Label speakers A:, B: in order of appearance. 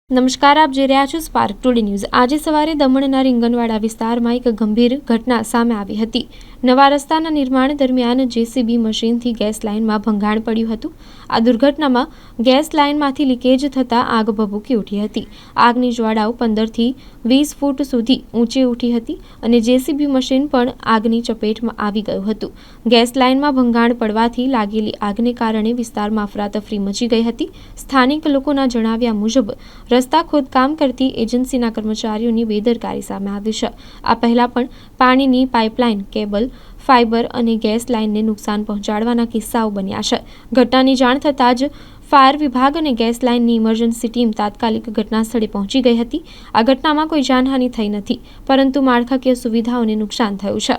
A: નમસ્કાર, આપ જોઈ રહ્યા છો સ્પાર્ક ટુડે ન્યૂઝ। આજે સવારે દમણના રીંગણવાડા વિસ્તારમાં એક ગંભીર ઘટના સામે આવી હતી। નવા રસ્તાના નિર્માણ દરમિયાન જેસીબી મશીનથી ગેસ લાઇનમાં ભંગાણ પડ્યું હતું। આ દુર્ઘટનામાં ગેસ લાઇનમાંથી લીકેજ થતાં આગ ભભૂકી ઉઠી હતી। આગની જ્વાળાઓ 15 થી 20 ફૂટ સુધી ઊંચી ઉઠી હતી અને જેસીબી મશીન પણ આગની ચપેટમાં આવી ગયું હતું। ગેસ લાઇનમાં ભંગાણ પડવાથી લાગેલી આગને કારણે વિસ્તારમાં અફરાતફરી મચી ગઈ હતી। સ્થાનિક લોકોના જણાવ્યા મુજબ રસ્તા ખોદકામ કરતી એજન્સીના કર્મચારીઓની બેદરકારી સામે આવી છે। આ પહેલા પણ પાણીની પાઇપલાઇન, કેબલ, ફાઇબર અને ગેસ લાઇનને નુકસાન પહોંચાડવાના કિસ્સાઓ બન્યા છે। ઘટનાની જાણ થતાં જ ફાયર વિભાગ અને ગેસ લાઇનની ઇમરજન્સી ટીમ તાત્કાલિક ઘટના સ્થળે પહોંચી ગઈ હતી। આ ઘટનામાં કોઈ જાનહાનિ થઈ નથી, પરંતુ માળખાકીય સુવિધાઓને નુકસાન થયું છે।